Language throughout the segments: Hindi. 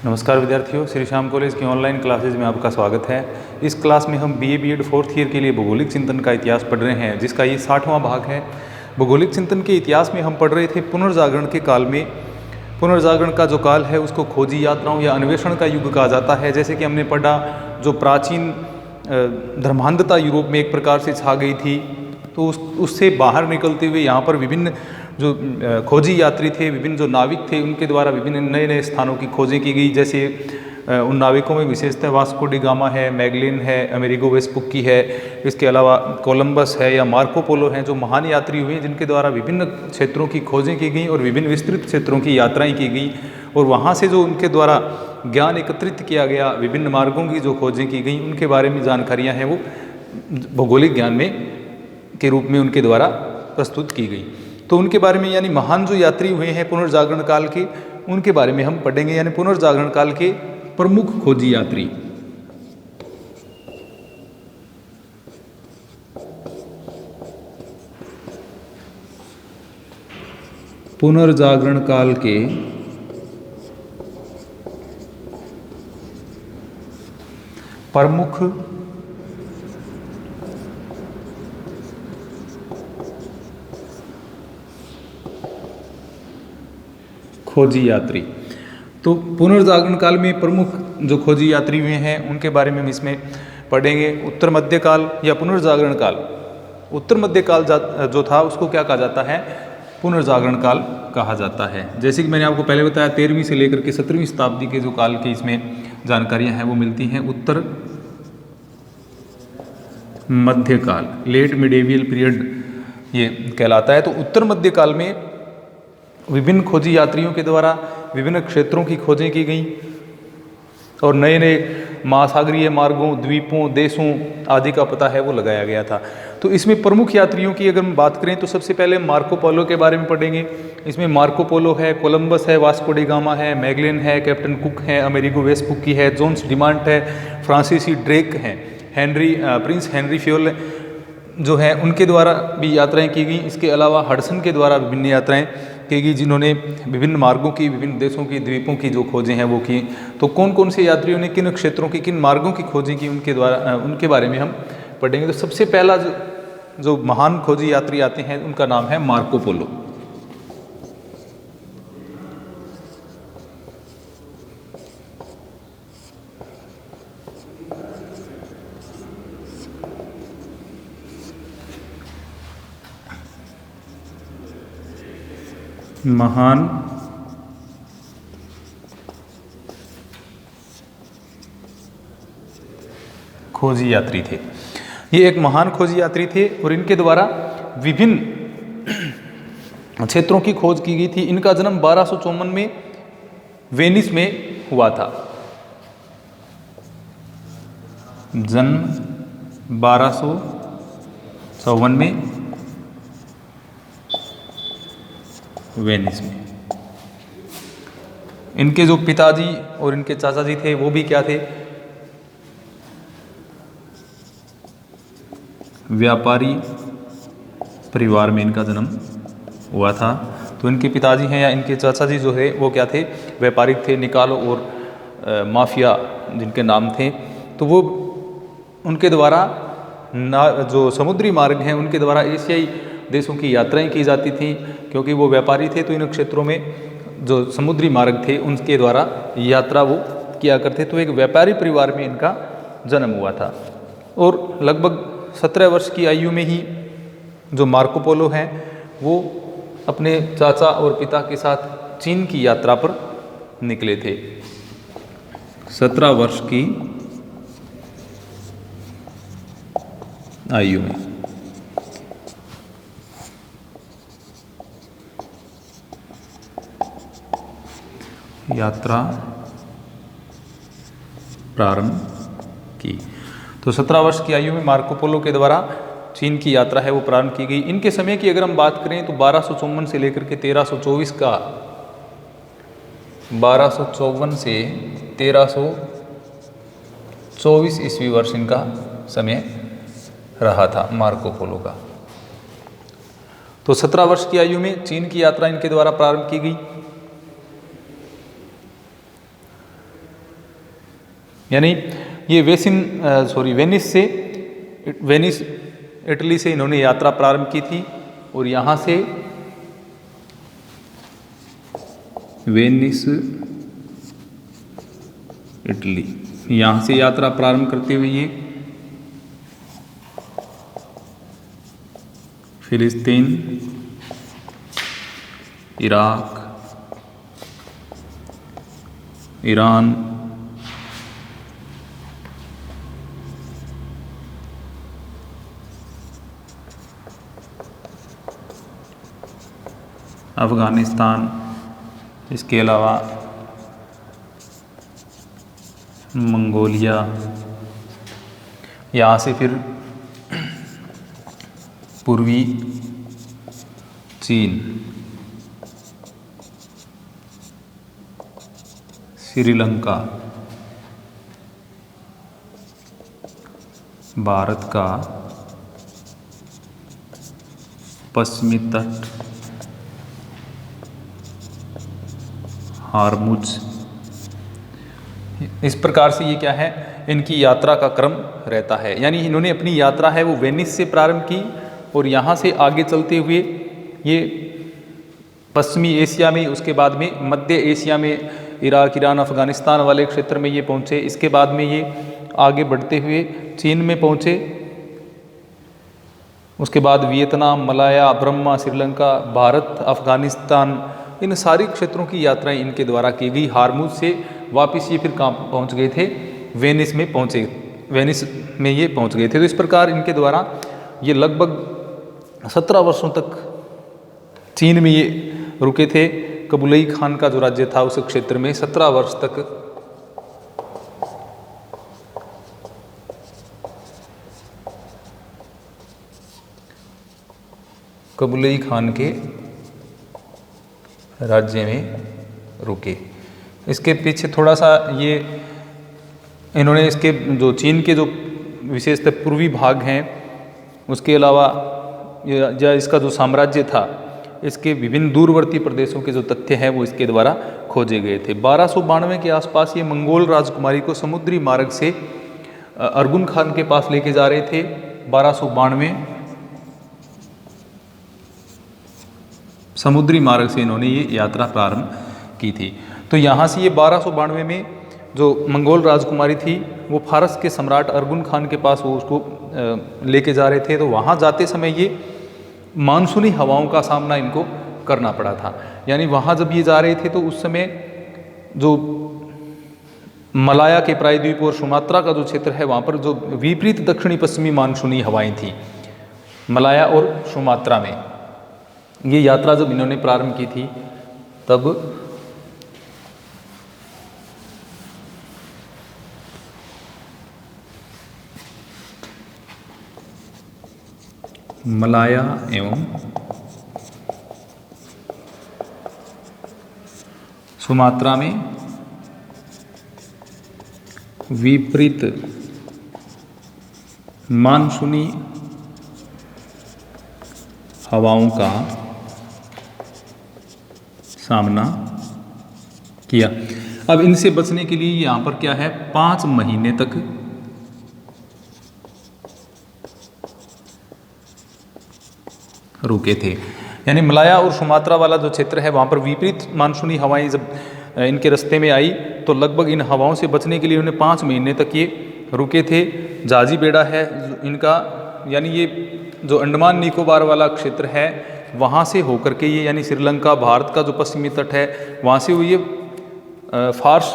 नमस्कार विद्यार्थियों, श्री श्याम कॉलेज की ऑनलाइन क्लासेज में आपका स्वागत है। इस क्लास में हम बीए बीएड फोर्थ ईयर के लिए भौगोलिक चिंतन का इतिहास पढ़ रहे हैं, जिसका ये 60वां भाग है। भौगोलिक चिंतन के इतिहास में हम पढ़ रहे थे पुनर्जागरण के काल में। पुनर्जागरण का जो काल है उसको खोजी यात्राओं या अन्वेषण का युग कहा जाता है। जैसे कि हमने पढ़ा, जो प्राचीन धर्मांधता यूरोप में एक प्रकार से छा गई थी, तो उससे बाहर निकलते हुए यहाँ पर विभिन्न जो खोजी यात्री थे, विभिन्न जो नाविक थे, उनके द्वारा विभिन्न नए नए स्थानों की खोजें की गई। जैसे उन नाविकों में विशेषतः वास्को डी गामा है, मैगलिन है, अमेरिगो वेस्पुक्की है, इसके अलावा कोलंबस है या मार्को पोलो हैं, जो महान यात्री हुए जिनके द्वारा विभिन्न क्षेत्रों की खोजें की गई और विभिन्न विस्तृत क्षेत्रों की यात्राएं की गई। और वहाँ से जो उनके द्वारा ज्ञान एकत्रित किया गया, विभिन्न मार्गों की जो खोजें की गई, उनके बारे में जानकारियाँ हैं वो भौगोलिक ज्ञान में के रूप में उनके द्वारा प्रस्तुत की गई। तो उनके बारे में, यानी महान जो यात्री हुए हैं पुनर्जागरण काल के, उनके बारे में हम पढ़ेंगे। यानी पुनर्जागरण काल के प्रमुख खोजी यात्री। पुनर्जागरण काल के प्रमुख खोजी यात्री। तो पुनर्जागरण काल में प्रमुख जो खोजी यात्री हुए हैं उनके बारे में हम इसमें पढ़ेंगे। उत्तर मध्य काल या पुनर्जागरण काल। उत्तर मध्य काल जो था उसको क्या कहा जाता है? पुनर्जागरण काल कहा जाता है। जैसे कि मैंने आपको पहले बताया, 13वीं से लेकर के 17वीं शताब्दी के जो काल की इसमें जानकारियां हैं वो मिलती हैं। उत्तर मध्य काल, लेट मिडेवियल पीरियड ये कहलाता है। तो उत्तर मध्य काल में विभिन्न खोजी यात्रियों के द्वारा विभिन्न क्षेत्रों की खोजें की गई और नए नए महासागरीय मार्गों, द्वीपों, देशों आदि का पता है वो लगाया गया था। तो इसमें प्रमुख यात्रियों की अगर हम बात करें तो सबसे पहले मार्को पोलो के बारे में पढ़ेंगे। इसमें मार्को पोलो है, कोलंबस है, वास्को डी गामा है, मैगलिन है, कैप्टन कुक है, अमेरिगो वेस्पुक्की है, जोन्स डिमांट है, फ्रांसीसी ड्रेक हैं, प्रिंस हेनरी फ्योल जो है उनके द्वारा भी यात्राएं की गई। इसके अलावा हडसन के द्वारा विभिन्न यात्राएं की गई, जिन्होंने विभिन्न मार्गों की, विभिन्न देशों की, द्वीपों की जो खोजें हैं वो की। तो कौन कौन से यात्रियों ने किन क्षेत्रों की, किन मार्गों की खोजें की, उनके द्वारा उनके बारे में हम पढ़ेंगे। तो सबसे पहला जो महान खोजी यात्री आते हैं उनका नाम है मार्को पोलो। महान खोजी यात्री थे। ये एक महान खोजी यात्री थे और इनके द्वारा विभिन्न क्षेत्रों की खोज की गई थी। इनका जन्म 1254 में वेनिस में हुआ था। जन्म 1254 में वेनिस में। इनके जो पिताजी और इनके चाचा जी थे वो भी क्या थे? व्यापारी परिवार में इनका जन्म हुआ था। तो इनके पिताजी हैं या इनके चाचा जी जो है वो क्या थे? व्यापारिक थे। निकालो और माफिया जिनके नाम थे। तो वो उनके द्वारा जो समुद्री मार्ग हैं उनके द्वारा एशियाई देशों की यात्राएं की जाती थी। क्योंकि वो व्यापारी थे तो इन क्षेत्रों में जो समुद्री मार्ग थे उनके द्वारा यात्रा वो किया करते। तो एक व्यापारी परिवार में इनका जन्म हुआ था और लगभग 17 वर्ष की आयु में ही जो मार्को पोलो हैं वो अपने चाचा और पिता के साथ चीन की यात्रा पर निकले थे। 17 वर्ष की आयु में यात्रा प्रारंभ की। तो 17 वर्ष की आयु में मार्को पोलो के द्वारा चीन की यात्रा है वो प्रारंभ की गई। इनके समय की अगर हम बात करें तो 1254 से लेकर के 1324 का 1254 से 1324 ईस्वी वर्ष इनका समय रहा था मार्को पोलो का। तो 17 वर्ष की आयु में चीन की यात्रा इनके द्वारा प्रारंभ की गई। यानी ये वेनिस इटली से इन्होंने यात्रा प्रारंभ की थी और यहाँ से वेनिस इटली, यहाँ से यात्रा प्रारंभ करते हुए ये फिलिस्तीन, इराक, ईरान, अफ़गानिस्तान, इसके अलावा मंगोलिया, यहाँ से फिर पूर्वी चीन, श्रीलंका, भारत का पश्चिमी तट, हार्मुज। इस प्रकार से ये क्या है, इनकी यात्रा का क्रम रहता है। यानी इन्होंने अपनी यात्रा है वो वेनिस से प्रारंभ की और यहाँ से आगे चलते हुए ये पश्चिमी एशिया में, उसके बाद में मध्य एशिया में इराक, ईरान, अफ़गानिस्तान वाले क्षेत्र में ये पहुँचे। इसके बाद में ये आगे बढ़ते हुए चीन में पहुँचे, उसके बाद वियतनाम, मलाया, ब्रह्मा, श्रीलंका, भारत, अफ़गानिस्तान, इन सारी क्षेत्रों की यात्राएं इनके द्वारा की गई। हार्मुज से वापस ये फिर कहाँ पहुँच गए थे, वेनिस में पहुँचे, वेनिस में ये पहुँच गए थे। तो इस प्रकार इनके द्वारा ये लगभग 17 वर्षों तक चीन में ये रुके थे। कबूलई खान का जो राज्य था उस क्षेत्र में 17 वर्ष तक कबूलई खान के राज्य में रुके। इसके पीछे थोड़ा सा ये इन्होंने इसके जो चीन के जो विशेषतः पूर्वी भाग हैं, उसके अलावा या इसका जो साम्राज्य था, इसके विभिन्न दूरवर्ती प्रदेशों के जो तथ्य हैं वो इसके द्वारा खोजे गए थे। 1292 के आसपास ये मंगोल राजकुमारी को समुद्री मार्ग से अर्गुन खान के पास लेके जा रहे थे। 1292 समुद्री मार्ग से इन्होंने ये यात्रा प्रारंभ की थी। तो यहाँ से ये 1292 में जो मंगोल राजकुमारी थी वो फारस के सम्राट अर्गुन खान के पास वो उसको लेके जा रहे थे। तो वहाँ जाते समय ये मानसूनी हवाओं का सामना इनको करना पड़ा था। यानी वहाँ जब ये जा रहे थे तो उस समय जो मलाया के प्रायद्वीप और सुमात्रा का जो क्षेत्र है वहाँ पर जो विपरीत दक्षिणी पश्चिमी मानसूनी हवाएं थी मलाया और सुमात्रा में, ये यात्रा जब इन्होंने प्रारंभ की थी तब मलाया एवं सुमात्रा में विपरीत मानसूनी हवाओं का सामना किया। अब इनसे बचने के लिए यहाँ पर क्या है, 5 महीने तक रुके थे। यानी मलाया और सुमात्रा वाला जो क्षेत्र है वहाँ पर विपरीत मानसूनी हवाएं जब इनके रास्ते में आई तो लगभग इन हवाओं से बचने के लिए उन्हें 5 महीने तक ये रुके थे। जाजी बेड़ा है इनका, यानी ये जो अंडमान निकोबार वाला क्षेत्र है वहाँ से होकर के ये, यानी श्रीलंका, भारत का जो पश्चिमी तट है वहाँ से वो ये फारस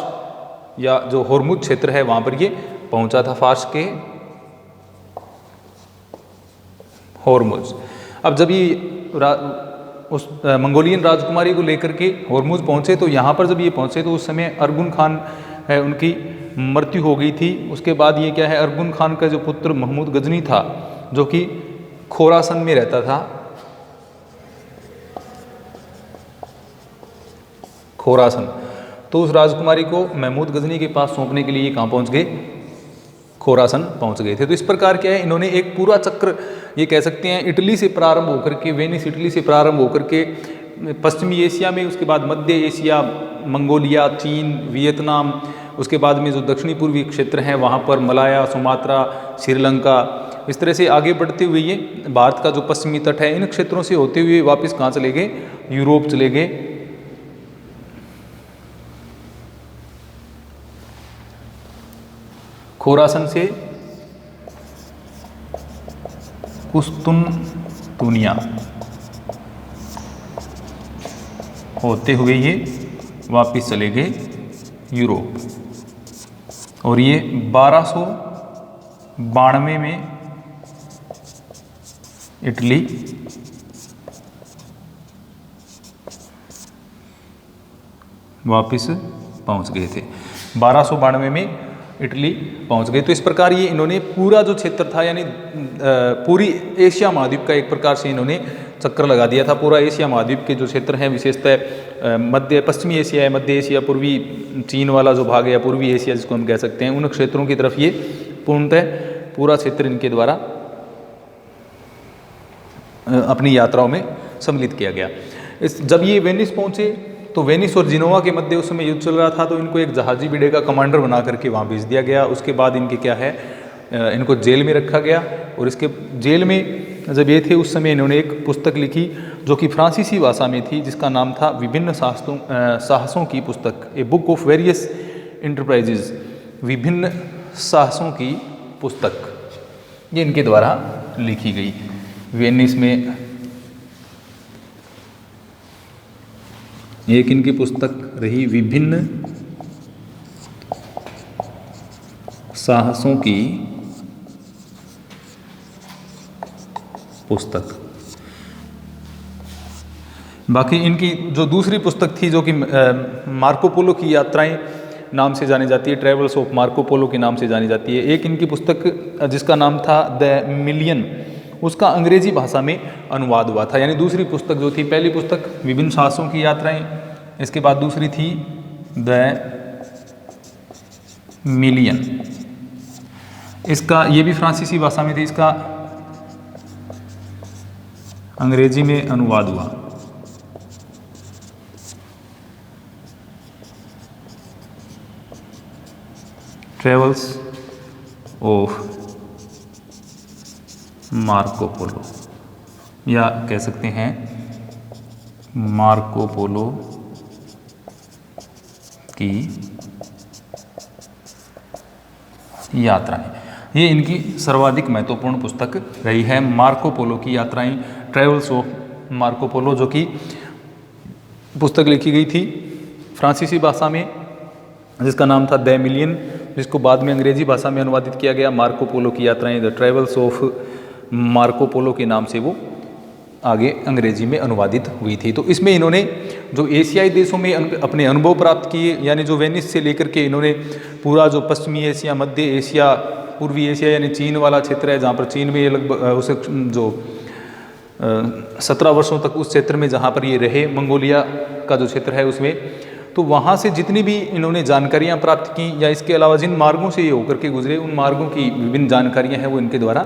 या जो होर्मुज क्षेत्र है वहाँ पर ये पहुँचा था, फारस के होर्मुज। अब जब ये उस मंगोलियन राजकुमारी को लेकर के होर्मुज पहुँचे तो यहाँ पर जब ये पहुँचे तो उस समय अर्गुन खान है उनकी मृत्यु हो गई थी। उसके बाद ये क्या है, अर्गुन खान का जो पुत्र महमूद गजनी था जो कि खोरासन में रहता था, खोरासन, तो उस राजकुमारी को महमूद गजनी के पास सौंपने के लिए ये कहाँ पहुँच गए, खोरासन पहुँच गए थे। तो इस प्रकार क्या है, इन्होंने एक पूरा चक्र ये कह सकते हैं इटली से प्रारंभ होकर के, वेनिस इटली से प्रारंभ होकर के पश्चिमी एशिया में, उसके बाद मध्य एशिया, मंगोलिया, चीन, वियतनाम, उसके बाद में जो दक्षिणी पूर्वी क्षेत्र हैं वहाँ पर मलाया, सुमात्रा, श्रीलंका, इस तरह से आगे बढ़ते हुए ये भारत का जो पश्चिमी तट है इन क्षेत्रों से होते हुए वापस कहाँ चले गए, यूरोप चले गए। खोरासन से कुस्तुनतुनिया होते हुए ये वापस चले गए यूरोप, और ये 1292 में इटली वापस पहुंच गए थे। 1292 में इटली पहुंच गए। तो इस प्रकार ये इन्होंने पूरा जो क्षेत्र था यानी पूरी एशिया महाद्वीप का एक प्रकार से इन्होंने चक्कर लगा दिया था। पूरा एशिया महाद्वीप के जो क्षेत्र हैं विशेषतः मध्य पश्चिमी एशिया है, मध्य एशिया, पूर्वी चीन वाला जो भाग है या पूर्वी एशिया जिसको हम कह सकते हैं, उन क्षेत्रों की तरफ ये पूर्णतः पूरा क्षेत्र इनके द्वारा अपनी यात्राओं में सम्मिलित किया गया। जब ये वेनिस पहुंचे तो वेनिस और जिनोवा के मध्य उस समय युद्ध चल रहा था, तो इनको एक जहाजी बेड़े का कमांडर बना करके वहाँ भेज दिया गया। उसके बाद इनके क्या है, इनको जेल में रखा गया, और इसके जेल में जब ये थे उस समय इन्होंने एक पुस्तक लिखी जो कि फ्रांसीसी भाषा में थी, जिसका नाम था विभिन्न साहसों की पुस्तक, a book of various enterprises, विभिन्न साहसों की पुस्तक, ये इनके द्वारा लिखी गई। वेनिस में एक इनकी पुस्तक रही विभिन्न साहसों की पुस्तक। बाकी इनकी जो दूसरी पुस्तक थी जो कि मार्को पोलो की यात्राएं नाम से जानी जाती है, ट्रेवल्स ऑफ मार्को पोलो के नाम से जानी जाती है। एक इनकी पुस्तक जिसका नाम था द मिलियन, उसका अंग्रेजी भाषा में अनुवाद हुआ था। यानी दूसरी पुस्तक जो थी, पहली पुस्तक विभिन्न साहसों की यात्राएं, इसके बाद दूसरी थी द मिलियन, इसका ये भी फ्रांसीसी भाषा में थी, इसका अंग्रेजी में अनुवाद हुआ। ट्रेवल्स ऑफ मार्को पोलो, या कह सकते हैं मार्को पोलो की यात्राएं। ये इनकी सर्वाधिक महत्वपूर्ण पुस्तक रही है, मार्को पोलो की यात्राएं, ट्रेवल्स ऑफ मार्को पोलो, जो कि पुस्तक लिखी गई थी फ्रांसीसी भाषा में, जिसका नाम था द मिलियन, जिसको बाद में अंग्रेजी भाषा में अनुवादित किया गया मार्को पोलो की यात्राएं, the travels of Marco Polo के नाम से वो आगे अंग्रेजी में अनुवादित हुई थी। तो इसमें इन्होंने जो एशियाई देशों में अपने अनुभव प्राप्त किए, यानी जो वेनिस से लेकर के इन्होंने पूरा जो पश्चिमी एशिया, मध्य एशिया, पूर्वी एशिया यानी चीन वाला क्षेत्र है, जहाँ पर चीन में ये लगभग उसे जो 17 वर्षों तक उस क्षेत्र में जहाँ पर ये रहे, मंगोलिया का जो क्षेत्र है उसमें, तो वहाँ से जितनी भी इन्होंने जानकारियाँ प्राप्त की, या इसके अलावा जिन मार्गों से ये होकर के गुजरे, उन मार्गों की विभिन्न जानकारियाँ हैं वो इनके द्वारा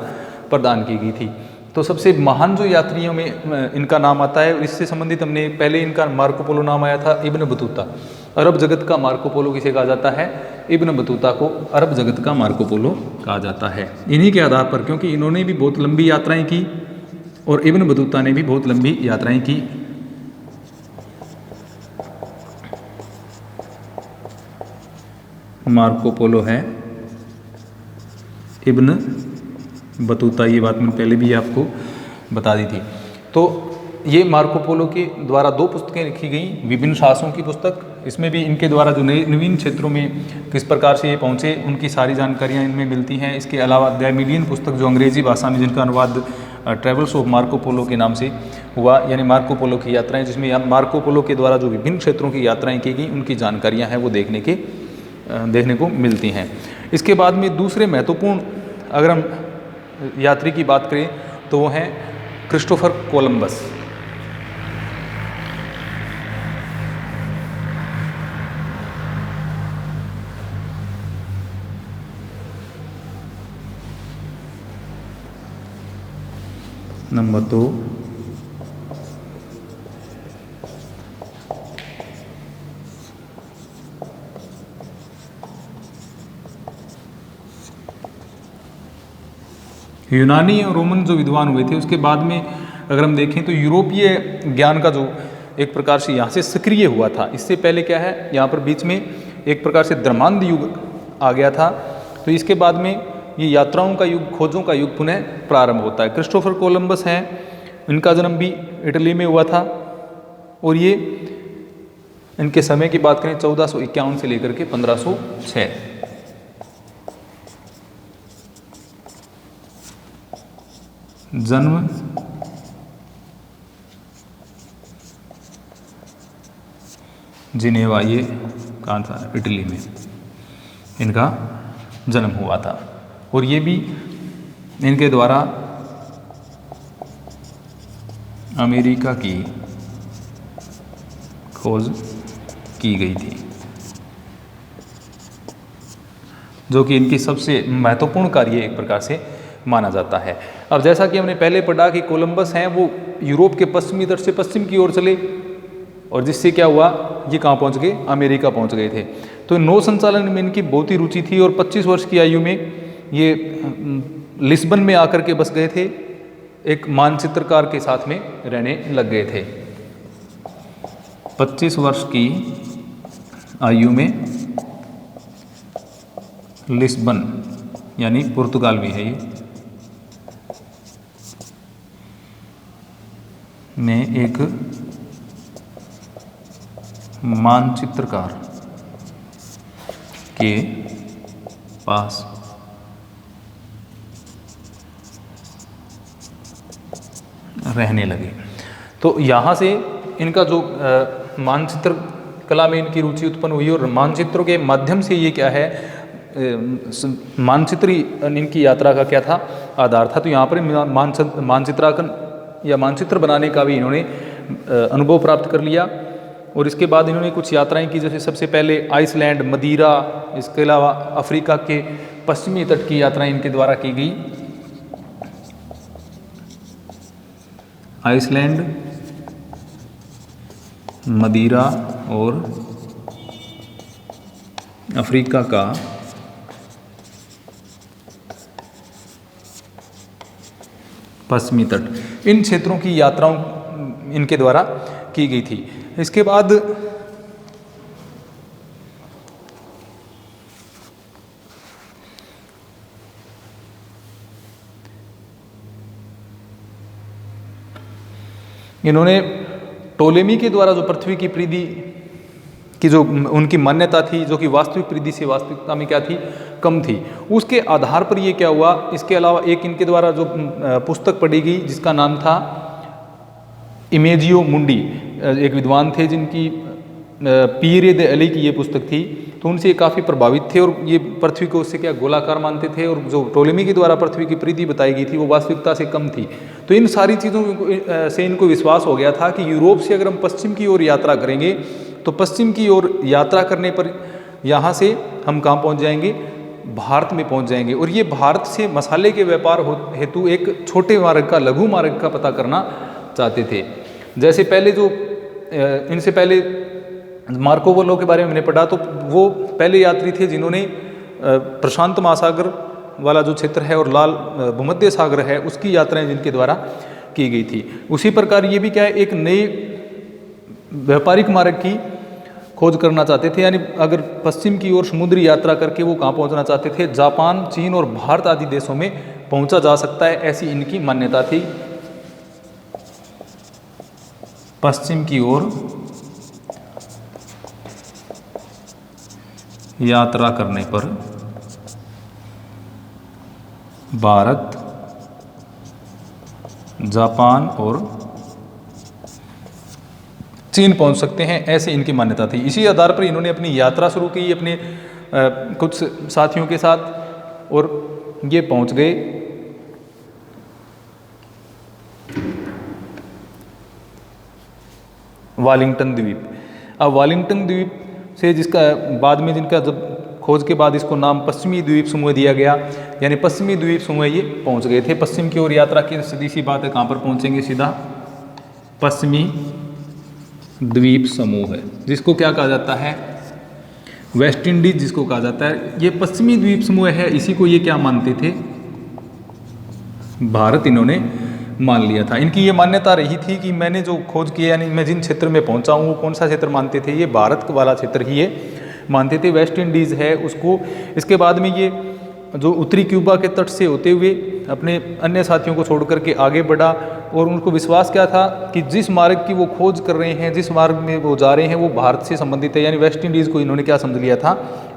प्रदान की गई थी। तो सबसे महान जो यात्रियों में इनका नाम आता है, इससे संबंधित हमने पहले इनका मार्को पोलो नाम आया था इब्न बतूता। अरब जगत का मार्को पोलो किसे कहा जाता है? इब्न बतूता को अरब जगत का मार्को पोलो कहा जाता है। इन्हीं के आधार पर, क्योंकि इन्होंने भी बहुत लंबी यात्राएं की और इब्न बतूता ने भी बहुत लंबी यात्राएं की। मार्को पोलो है इब्न बतूता, ये बात मैंने पहले भी आपको बता दी थी। तो ये मार्को पोलो के द्वारा 2 पुस्तकें लिखी गई, विभिन्न साहसों की पुस्तक, इसमें भी इनके द्वारा जो नवीन क्षेत्रों में किस प्रकार से ये पहुँचे उनकी सारी जानकारियाँ इनमें मिलती हैं। इसके अलावा द मिलियन पुस्तक जो अंग्रेजी भाषा में, जिनका अनुवाद ट्रेवल्स ऑफ मार्को पोलो के नाम से हुआ, यानी मार्को पोलो की यात्राएं, जिसमें मार्को पोलो के द्वारा जो विभिन्न क्षेत्रों की यात्राएं की गई उनकी जानकारियाँ हैं वो देखने को मिलती हैं। इसके बाद में दूसरे महत्वपूर्ण अगर हम यात्री की बात करें तो वो हैं क्रिस्टोफर कोलंबस। नंबर 2 यूनानी और रोमन जो विद्वान हुए थे उसके बाद में अगर हम देखें तो यूरोपीय ज्ञान का जो एक प्रकार से यहाँ से सक्रिय हुआ था। इससे पहले क्या है, यहाँ पर बीच में एक प्रकार से धर्मांध युग आ गया था। तो इसके बाद में ये यात्राओं का युग, खोजों का युग पुनः प्रारंभ होता है। क्रिस्टोफर कोलंबस हैं, इनका जन्म भी इटली में हुआ था और ये इनके समय की बात करें 1451 से लेकर के 1506। जन्म जिनेवा, ये कहाँ था, इटली में इनका जन्म हुआ था और ये भी इनके द्वारा अमेरिका की खोज की गई थी, जो कि इनकी सबसे महत्वपूर्ण कार्य एक प्रकार से माना जाता है। अब जैसा कि हमने पहले पढ़ा कि कोलंबस हैं वो यूरोप के पश्चिमी तट से पश्चिम की ओर चले और जिससे क्या हुआ, ये कहाँ पहुँच गए, अमेरिका पहुँच गए थे। तो नौ संचालन में इनकी बहुत ही रुचि थी और 25 वर्ष की आयु में ये लिस्बन में आकर के बस गए थे, एक मानचित्रकार के साथ में रहने लग गए थे। 25 वर्ष की आयु में लिस्बन यानी पुर्तगाल में है ये, में एक मानचित्रकार के पास रहने लगे। तो यहाँ से इनका जो मानचित्र कला में इनकी रुचि उत्पन्न हुई और मानचित्रों के माध्यम से ये क्या है, मानचित्र इनकी यात्रा का क्या था, आधार था। तो यहाँ पर मानचित्रांकन या मानचित्र बनाने का भी इन्होंने अनुभव प्राप्त कर लिया और इसके बाद इन्होंने कुछ यात्राएं की, जैसे सबसे पहले आइसलैंड, मदीरा, इसके अलावा अफ्रीका के पश्चिमी तट की यात्राएं इनके द्वारा की गई। आइसलैंड, मदीरा और अफ्रीका का पश्चिमी तट, इन क्षेत्रों की यात्राओं इनके द्वारा की गई थी। इसके बाद इन्होंने टोलेमी के द्वारा जो पृथ्वी की परिधि की जो उनकी मान्यता थी, जो कि वास्तविक परिधि से वास्तविकता में क्या थी, कम थी, उसके आधार पर ये क्या हुआ। इसके अलावा एक इनके द्वारा जो पुस्तक पढ़ी गई जिसका नाम था इमेजियो मुंडी, एक विद्वान थे जिनकी पीरे दे अली की ये पुस्तक थी, तो उनसे ये काफ़ी प्रभावित थे और ये पृथ्वी को उससे क्या गोलाकार मानते थे और जो टोलेमी के द्वारा पृथ्वी की परिधि बताई गई थी वो वास्तविकता से कम थी। तो इन सारी चीज़ों से इनको विश्वास हो गया था कि यूरोप से अगर हम पश्चिम की ओर यात्रा करेंगे तो पश्चिम की ओर यात्रा करने पर यहाँ से हम कहाँ पहुँच जाएंगे, भारत में पहुँच जाएंगे। और ये भारत से मसाले के व्यापार हेतु एक छोटे मार्ग का, लघु मार्ग का पता करना चाहते थे। जैसे पहले जो इनसे पहले मार्को पोलो के बारे में हमने पढ़ा, तो वो पहले यात्री थे जिन्होंने प्रशांत महासागर वाला जो क्षेत्र है और लाल भूमध्य सागर है उसकी यात्राएं जिनके द्वारा की गई थी। उसी प्रकार ये भी क्या है, एक नए व्यापारिक मार्ग की खोज करना चाहते थे, यानी अगर पश्चिम की ओर समुद्री यात्रा करके वो कहाँ पहुँचना चाहते थे, जापान, चीन और भारत आदि देशों में पहुँचा जा सकता है, ऐसी इनकी मान्यता थी। पश्चिम की ओर यात्रा करने पर भारत, जापान और चीन पहुंच सकते हैं, ऐसे इनकी मान्यता थी। इसी आधार पर इन्होंने अपनी यात्रा शुरू की अपने कुछ साथियों के साथ और ये पहुंच गए वालिंगटन द्वीप। अब वालिंगटन द्वीप से जिसका बाद में जिनका जब खोज के बाद इसको नाम पश्चिमी द्वीप समूह दिया गया, यानी पश्चिमी द्वीप समूह ये पहुंच गए थे। पश्चिम की ओर यात्रा की सीधी सी बात है, कहाँ पर पहुंचेंगे, सीधा पश्चिमी द्वीप समूह है, जिसको क्या कहा जाता है, वेस्ट इंडीज जिसको कहा जाता है। ये पश्चिमी द्वीप समूह है, इसी को ये क्या मानते थे, भारत इन्होंने मान लिया था। इनकी ये मान्यता रही थी कि मैंने जो खोज किया, यानी मैं जिन क्षेत्र में पहुंचा हूँ वो कौन सा क्षेत्र मानते थे, ये भारत वाला क्षेत्र ही ये मानते थे। वेस्ट इंडीज़ है उसको, इसके बाद में ये जो उत्तरी क्यूबा के तट से होते हुए अपने अन्य साथियों को छोड़ करके आगे बढ़ा, और उनको विश्वास क्या था कि जिस मार्ग की वो खोज कर रहे हैं, जिस मार्ग में वो जा रहे हैं, वो भारत से संबंधित है। यानी वेस्ट इंडीज़ को इन्होंने क्या समझ लिया था,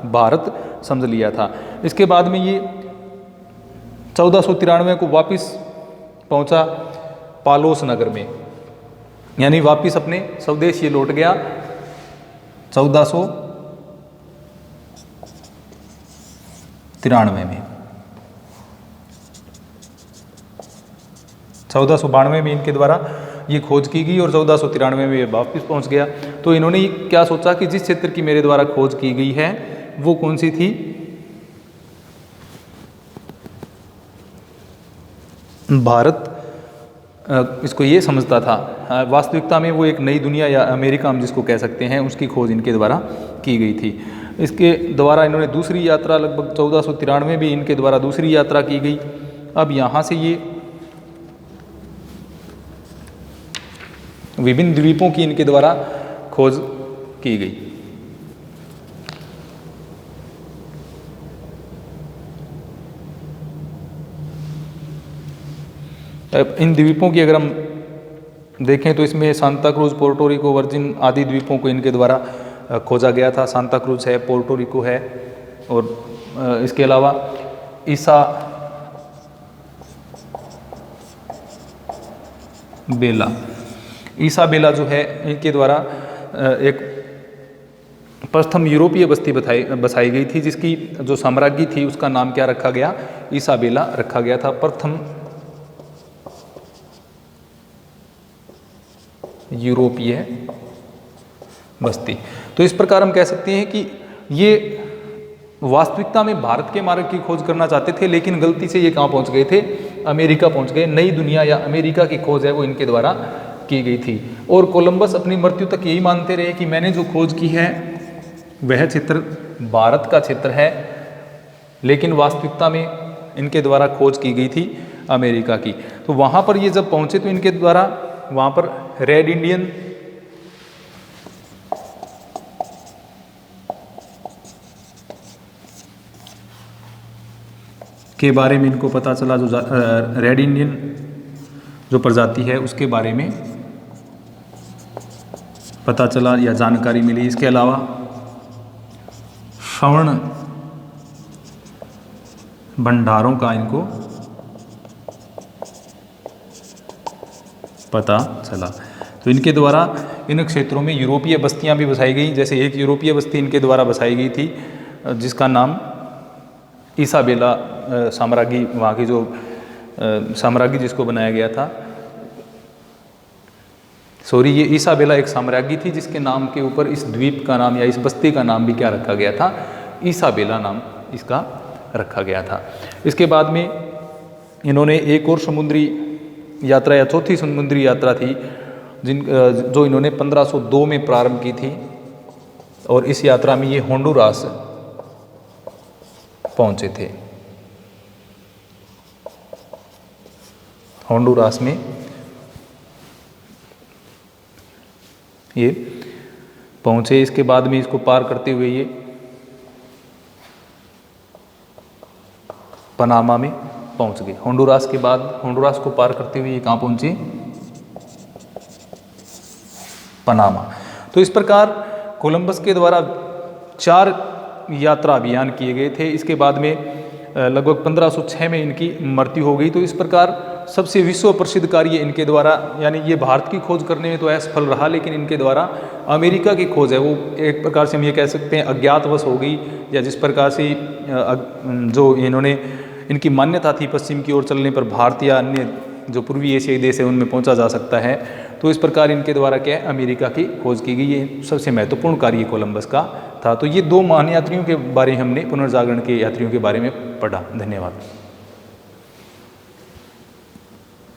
भारत समझ लिया था। इसके बाद में ये 1493 को वापस पहुंचा पालोस नगर में, यानी वापस अपने स्वदेश ये लौट गया 1493 में। 1492 में इनके द्वारा ये खोज की गई और 1493 में ये वापस पहुंच गया। तो इन्होंने क्या सोचा कि जिस क्षेत्र की मेरे द्वारा खोज की गई है वो कौन सी थी, भारत इसको ये समझता था। वास्तविकता में वो एक नई दुनिया या अमेरिका हम जिसको कह सकते हैं, उसकी खोज इनके द्वारा की गई थी। इसके द्वारा इन्होंने दूसरी यात्रा, लगभग 1493 भी इनके द्वारा दूसरी यात्रा की गई। अब यहाँ से ये विभिन्न द्वीपों की इनके द्वारा खोज की गई। इन द्वीपों की अगर हम देखें तो इसमें Santa cruise, Puerto Rico, virgin आदि द्वीपों को इनके द्वारा खोजा गया था। सांता क्रूज है, पोर्टो रिको है, और इसके अलावा ईसाबेला जो है इनके द्वारा एक प्रथम यूरोपीय बस्ती बसाई गई थी, जिसकी जो साम्राज्ञी थी उसका नाम क्या रखा गया, ईसाबेला रखा गया था, प्रथम यूरोपीय बस्ती। तो इस प्रकार हम कह सकते हैं कि ये वास्तविकता में भारत के मार्ग की खोज करना चाहते थे, लेकिन गलती से ये कहाँ पहुंच गए थे, अमेरिका पहुंच गए। नई दुनिया या अमेरिका की खोज है वो इनके द्वारा की गई थी। और कोलंबस अपनी मृत्यु तक यही मानते रहे कि मैंने जो खोज की है वह क्षेत्र भारत का क्षेत्र है, लेकिन वास्तविकता में इनके द्वारा खोज की गई थी अमेरिका की। तो वहाँ पर ये जब पहुँचे तो इनके द्वारा वहाँ पर रेड इंडियन के बारे में इनको पता चला, जो रेड इंडियन जो प्रजाति है उसके बारे में पता चला या जानकारी मिली। इसके अलावा स्वर्ण भंडारों का इनको पता चला। तो इनके द्वारा इन क्षेत्रों में यूरोपीय बस्तियां भी बसाई गई। जैसे एक यूरोपीय बस्ती इनके द्वारा बसाई गई थी जिसका नाम ईसाबेला साम्राज्ञी, वहाँ की जो साम्राज्ञी जिसको बनाया गया था, सॉरी, ये ईसाबेला एक साम्राज्ञी थी जिसके नाम के ऊपर इस द्वीप का नाम या इस बस्ती का नाम भी क्या रखा गया था, ईसाबेला नाम इसका रखा गया था। इसके बाद में इन्होंने एक और समुद्री यात्रा या चौथी समुद्री यात्रा थी जो इन्होंने 1502 में प्रारंभ की थी, और इस यात्रा में ये होंडुरास पहुंचे थे। होंडुरास में ये पहुंचे। इसके बाद में इसको पार करते हुए ये पनामा में पहुंच गए। होंडुरास के बाद, होंडुरास को पार करते हुए ये कहाँ पहुंचे, पनामा। तो इस प्रकार कोलंबस के द्वारा 4 यात्रा अभियान किए गए थे। इसके बाद में लगभग 1506 में इनकी मृत्यु हो गई। तो इस प्रकार सबसे विश्व प्रसिद्ध कार्य इनके द्वारा, यानी ये भारत की खोज करने में तो असफल रहा, लेकिन इनके द्वारा अमेरिका की खोज है वो एक प्रकार से हम ये कह सकते हैं अज्ञातवश हो गई, या जिस प्रकार से जो इन्होंने इनकी मान्यता थी पश्चिम की ओर चलने पर भारत या अन्य जो पूर्वी एशियाई देश है उनमें पहुंचा जा सकता है। तो इस प्रकार इनके द्वारा क्या है, अमेरिका की खोज की गई। ये सबसे महत्वपूर्ण कार्य कोलंबस का था। तो ये 2 महान यात्रियों के बारे में हमने, पुनर्जागरण के यात्रियों के बारे में पढ़ा। धन्यवाद।